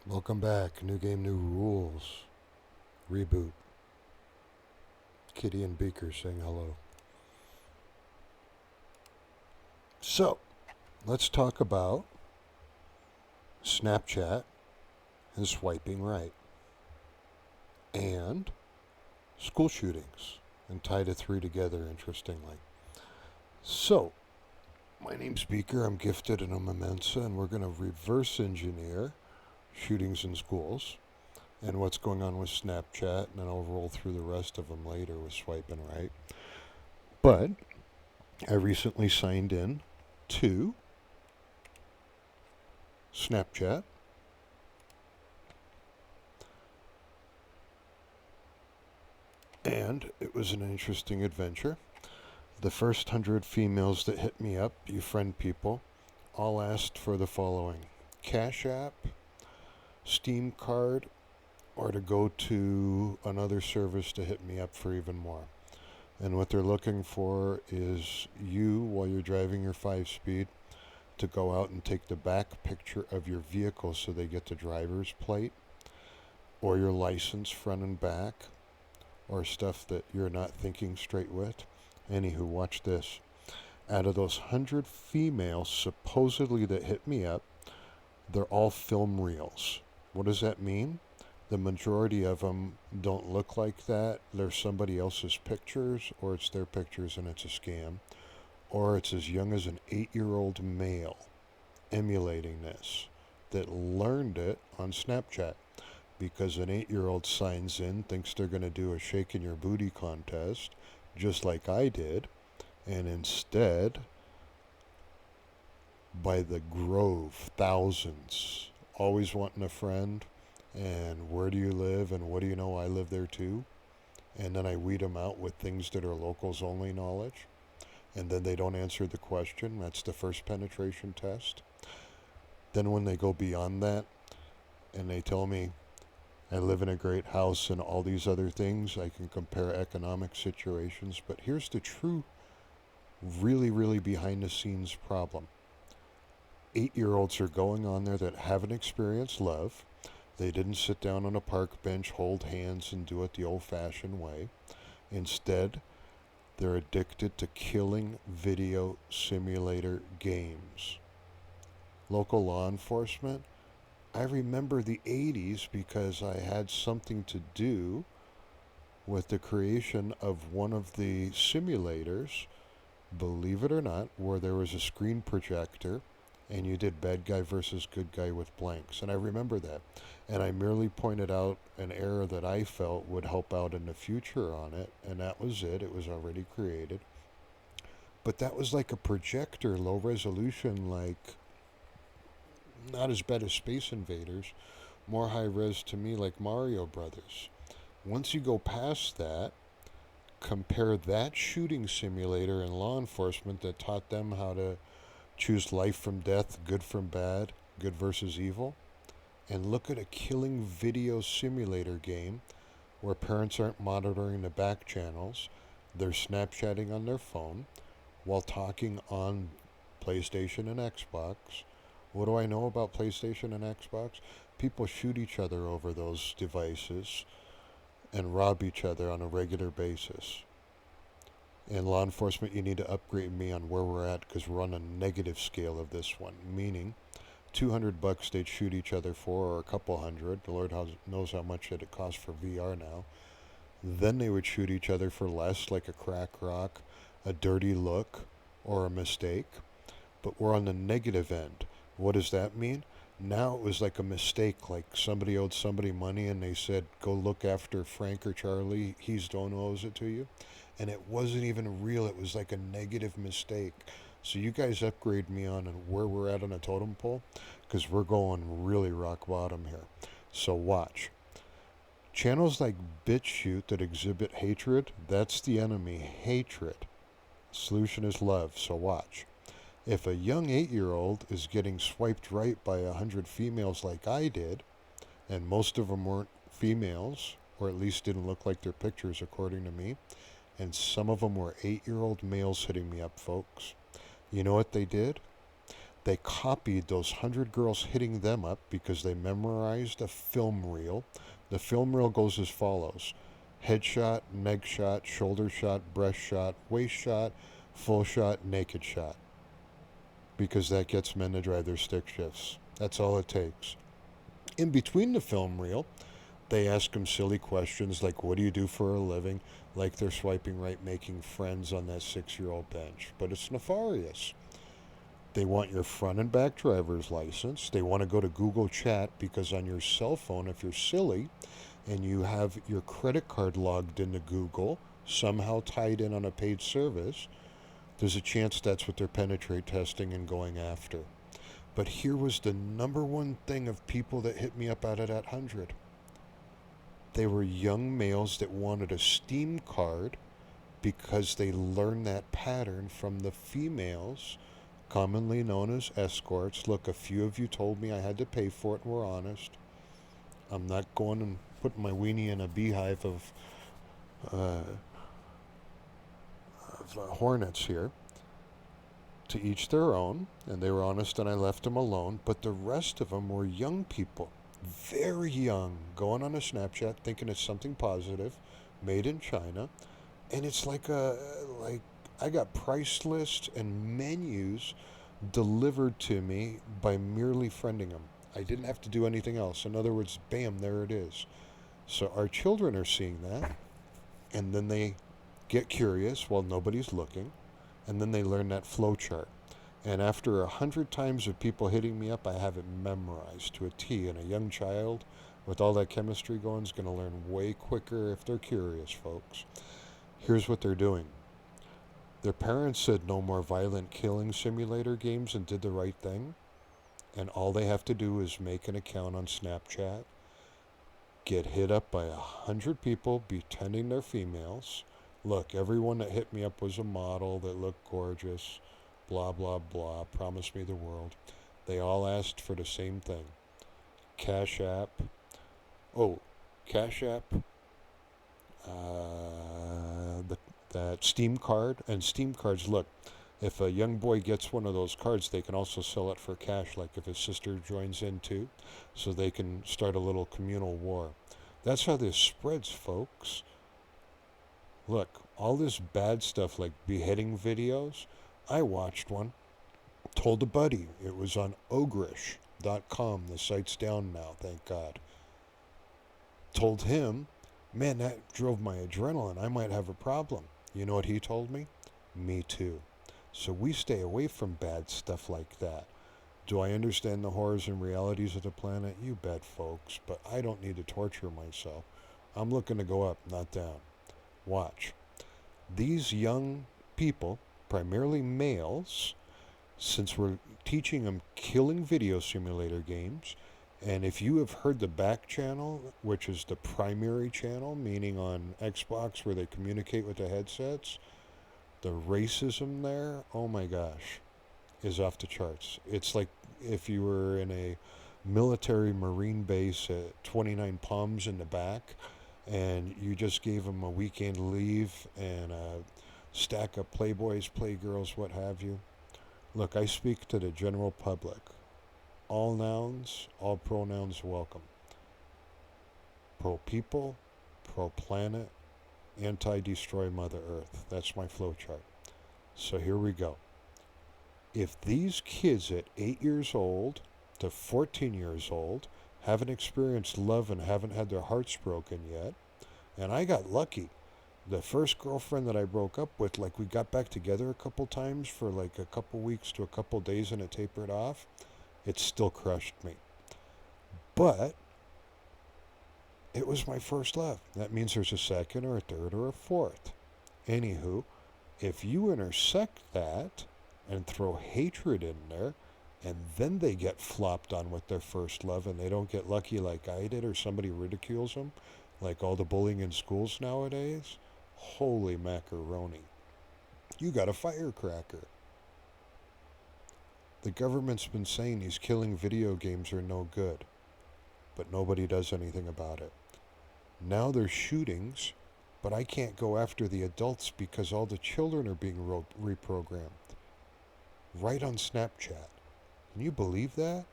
Welcome back. New game, new rules. Reboot. Kitty and Beaker saying hello. So, let's talk about Snapchat and swiping right. And school shootings. And tie the three together, interestingly. So, my name's Beaker. I'm gifted and I'm a Mensa, and we're going to reverse engineer shootings in schools and what's going on with Snapchat, and then I'll roll through the rest of them later with swiping right. But I recently signed in to Snapchat, and it was an interesting adventure. The first 100 females that hit me up, you friend people, all asked for the following: Cash App, Steam card, or to go to another service to hit me up for even more. And what they're looking for is you, while you're driving your 5-speed, to go out and take the back picture of your vehicle so they get the driver's plate, or your license front and back, or stuff that you're not thinking straight with. Anywho, watch this. Out of those 100 females supposedly that hit me up, they're all film reels. What does that mean? The majority of them don't look like that. They're somebody else's pictures, or it's their pictures and it's a scam. Or it's as young as an 8-year-old male emulating this that learned it on Snapchat, because an 8-year-old signs in, thinks they're going to do a shaking your booty contest, just like I did, and instead, by the grove, thousands, always wanting a friend, and where do you live, and what do you know, I live there too. And then I weed them out with things that are locals only knowledge, and then they don't answer the question. That's the first penetration test. Then when they go beyond that and they tell me I live in a great house and all these other things, I can compare economic situations. But here's the true, really behind the scenes problem. 8-year-olds are going on there that haven't experienced love. They didn't sit down on a park bench, hold hands, and do it the old-fashioned way. Instead, they're addicted to killing video simulator games. Local law enforcement, I remember the 80s because I had something to do with the creation of one of the simulators, believe it or not, where there was a screen projector and you did bad guy versus good guy with blanks. And I remember that. And I merely pointed out an error that I felt would help out in the future on it, and that was it. It was already created. But that was like a projector, low resolution, like not as bad as Space Invaders, more high res to me like Mario Brothers. Once you go past that, compare that shooting simulator in law enforcement that taught them how to choose life from death, good from bad, good versus evil, and look at a killing video simulator game where parents aren't monitoring the back channels. They're Snapchatting on their phone while talking on PlayStation and Xbox. What do I know about PlayStation and Xbox? People shoot each other over those devices and rob each other on a regular basis. And law enforcement, you need to upgrade me on where we're at, because we're on a negative scale of this one, meaning $200 they'd shoot each other for, or a couple hundred. The Lord knows how much it costs for VR now. Then they would shoot each other for less, like a crack rock, a dirty look, or a mistake. But we're on the negative end. What does that mean? Now it was like a mistake, like somebody owed somebody money and they said, go look after Frank or Charlie, he's the one who owes it to you. And it wasn't even real, it was like a negative mistake. So you guys upgrade me on where we're at on a totem pole, because we're going really rock bottom here. So watch. Channels like BitChute that exhibit hatred, that's the enemy, hatred. Solution is love, so watch. If a young 8-year-old is getting swiped right by 100 females like I did, and most of them weren't females, or at least didn't look like their pictures according to me, and some of them were 8-year-old males hitting me up, folks. You know what they did? They copied those 100 girls hitting them up because they memorized a film reel. The film reel goes as follows: headshot, neck shot, shoulder shot, breast shot, waist shot, full shot, naked shot. Because that gets men to drive their stick shifts. That's all it takes. In between the film reel, they ask them silly questions like, what do you do for a living? Like they're swiping right, making friends on that 6-year-old bench. But it's nefarious. They want your front and back driver's license. They want to go to Google Chat because on your cell phone, if you're silly and you have your credit card logged into Google, somehow tied in on a paid service, there's a chance that's what they're penetrate testing and going after. But here was the number one thing of people that hit me up out of that 100. They were young males that wanted a Steam card because they learned that pattern from the females, commonly known as escorts. Look, a few of you told me I had to pay for it and were honest. I'm not going and putting my weenie in a beehive of hornets here. To each their own, and they were honest and I left them alone, but the rest of them were young people, very young, going on a Snapchat thinking it's something positive, made in China, and it's like I got price lists and menus delivered to me by merely friending them. I didn't have to do anything else. In other words, bam, there it is. So our children are seeing that, and then they get curious while nobody's looking, and then they learn that flow chart. And after 100 times of people hitting me up, I have it memorized to a T. And a young child with all that chemistry going is going to learn way quicker if they're curious, folks. Here's what they're doing. Their parents said no more violent killing simulator games and did the right thing. And all they have to do is make an account on Snapchat, get hit up by 100 people pretending they're females. Look, everyone that hit me up was a model that looked gorgeous, blah, blah, blah, promised me the world. They all asked for the same thing. Cash App. Oh, Cash App. That Steam card. And Steam cards, look, if a young boy gets one of those cards, they can also sell it for cash, like if his sister joins in too, so they can start a little communal war. That's how this spreads, folks. Look, all this bad stuff like beheading videos, I watched one, told a buddy, it was on ogrish.com, the site's down now, thank God. Told him, man, that drove my adrenaline, I might have a problem. You know what he told me? Me too. So we stay away from bad stuff like that. Do I understand the horrors and realities of the planet? You bet, folks, but I don't need to torture myself. I'm looking to go up, not down. Watch. These young people, primarily males, since we're teaching them killing video simulator games, and if you have heard the back channel, which is the primary channel, meaning on Xbox where they communicate with the headsets, the racism there, oh my gosh, is off the charts. It's like if you were in a military marine base at 29 Palms in the back, and you just gave them a weekend leave and a stack of playboys, playgirls, what have you. Look, I speak to the general public. All nouns, all pronouns welcome. Pro-people, pro-planet, anti-destroy Mother Earth. That's my flowchart. So here we go. If these kids at 8 years old to 14 years old haven't experienced love and haven't had their hearts broken yet, and I got lucky. The first girlfriend that I broke up with, like we got back together a couple times for like a couple weeks to a couple days and it tapered off, it still crushed me. But it was my first love. That means there's a second or a third or a fourth. Anywho, if you intersect that and throw hatred in there, and then they get flopped on with their first love and they don't get lucky like I did, or somebody ridicules them, like all the bullying in schools nowadays, holy macaroni. You got a firecracker. The government's been saying these killing video games are no good, but nobody does anything about it. Now there's shootings, but I can't go after the adults because all the children are being reprogrammed. Right on Snapchat. Can you believe that?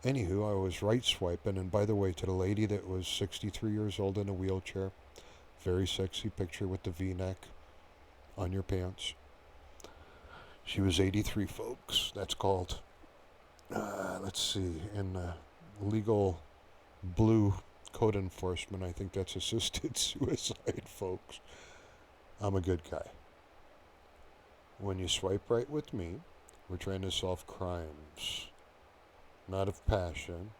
Anywho, I was right swiping, and by the way, to the lady that was 63 years old in a wheelchair, very sexy picture with the V-neck on your pants. She was 83, folks. That's called, let's see, in legal blue code enforcement, I think that's assisted suicide, folks. I'm a good guy. When you swipe right with me, we're trying to solve crimes, not of passion,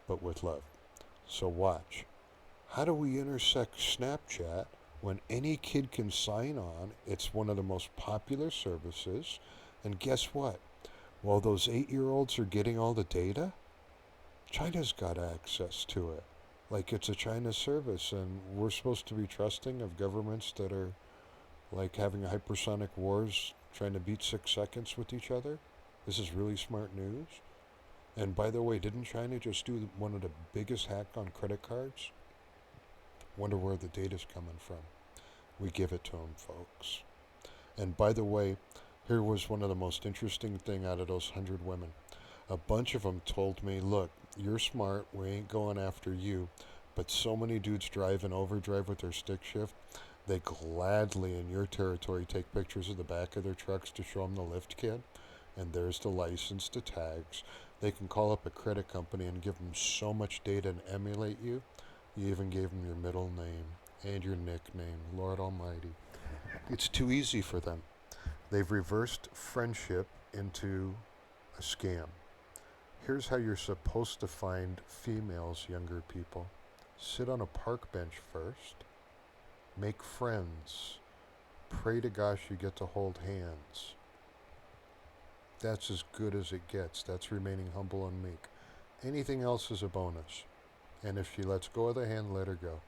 but with love. So watch. How do we intersect Snapchat when any kid can sign on? It's one of the most popular services. And guess what? While those 8-year-olds are getting all the data, China's got access to it. Like it's a China service, and we're supposed to be trusting of governments that are like having hypersonic wars trying to beat 6 seconds with each other. This is really smart news. And by the way, didn't China just do one of the biggest hack on credit cards? Wonder where the data's coming from. We give it to them, folks. And by the way, here was one of the most interesting thing out of those 100 women. A bunch of them told me, look, you're smart, we ain't going after you, but so many dudes drive in overdrive with their stick shift, they gladly in your territory take pictures of the back of their trucks to show them the lift kit, and there's the license, the tags. They can call up a credit company and give them so much data and emulate you. You even gave them your middle name and your nickname, Lord Almighty. It's too easy for them. They've reversed friendship into a scam. Here's how you're supposed to find females, younger people. Sit on a park bench first. Make friends. Pray to gosh you get to hold hands. That's as good as it gets. That's remaining humble and meek. Anything else is a bonus. And if she lets go of the hand, let her go.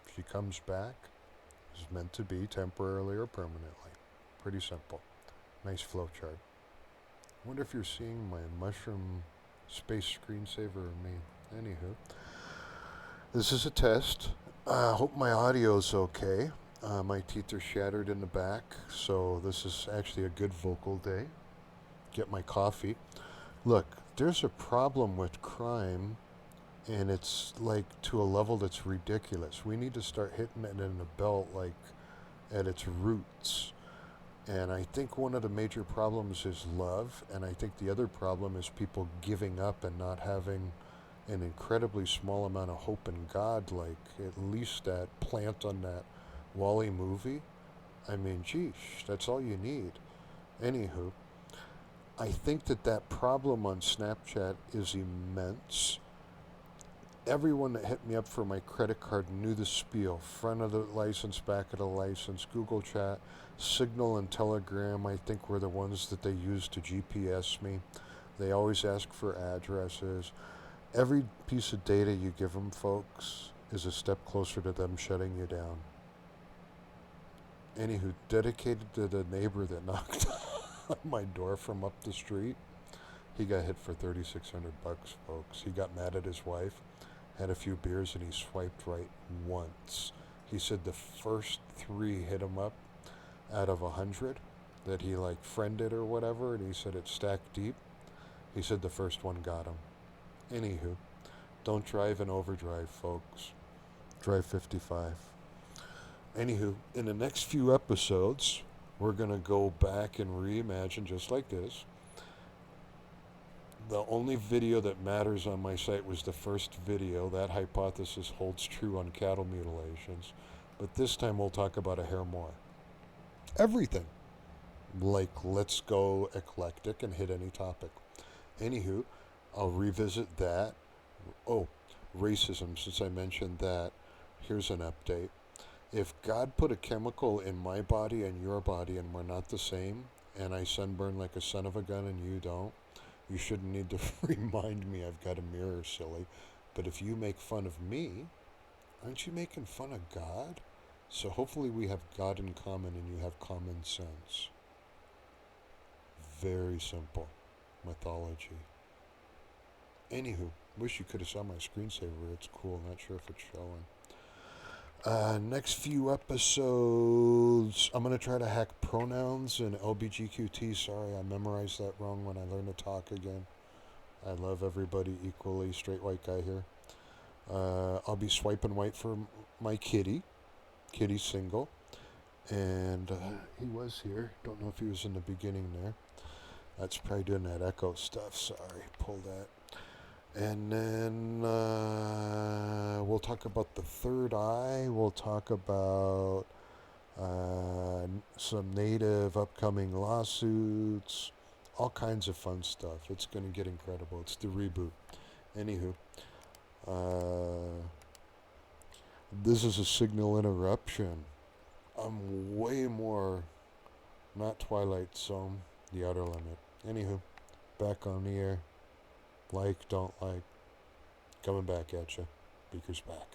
If she comes back, it's meant to be temporarily or permanently. Pretty simple. Nice flow chart. Wonder if you're seeing my mushroom space screensaver or me. Anywho, this is a test. I hope my audio's okay. My teeth are shattered in the back, so this is actually a good vocal day. Get my coffee. Look, there's a problem with crime, and it's like to a level that's ridiculous. We need to start hitting it in the belt, like at its roots. And I think one of the major problems is love, and I think the other problem is people giving up and not having an incredibly small amount of hope in God, like at least that plant on that Wall-E movie. I mean, geez, that's all you need. Anywho, I think that problem on Snapchat is immense. Everyone that hit me up for my credit card knew the spiel. Front of the license, back of the license, Google Chat, Signal and Telegram, I think were the ones that they used to GPS me. They always ask for addresses. Every piece of data you give them, folks, is a step closer to them shutting you down. Anywho, dedicated to the neighbor that knocked on my door from up the street. He got hit for $3,600, folks. He got mad at his wife, had a few beers, and he swiped right once. He said the first 3 hit him up out of 100 that he like friended or whatever, and he said it stacked deep. He said the first one got him. Anywho, don't drive in overdrive, folks. Drive 55. Anywho, in the next few episodes, we're going to go back and reimagine just like this. The only video that matters on my site was the first video. That hypothesis holds true on cattle mutilations. But this time we'll talk about a hair more. Everything. Like, let's go eclectic and hit any topic. Anywho, I'll revisit that. Oh, racism, since I mentioned that, here's an update. If God put a chemical in my body and your body and we're not the same, and I sunburn like a son of a gun and you don't, you shouldn't need to remind me I've got a mirror, silly. But if you make fun of me, aren't you making fun of God? So hopefully we have God in common and you have common sense. Very simple. Mythology. Anywho, wish you could have saw my screensaver. It's cool. Not sure if it's showing. Next few episodes, I'm going to try to hack pronouns in LBGQT. Sorry, I memorized that wrong when I learned to talk again. I love everybody equally. Straight white guy here. I'll be swiping white for my kitty. Kitty's single. And he was here. Don't know if he was in the beginning there. That's probably doing that echo stuff. Sorry, pull that. And then we'll talk about the third eye. We'll talk about some native upcoming lawsuits. All kinds of fun stuff. It's going to get incredible. It's the reboot. Anywho, this is a signal interruption. I'm way more not Twilight Zone, the outer limit. Anywho, back on the air. Like, don't like. Coming back at you. Beaker's back.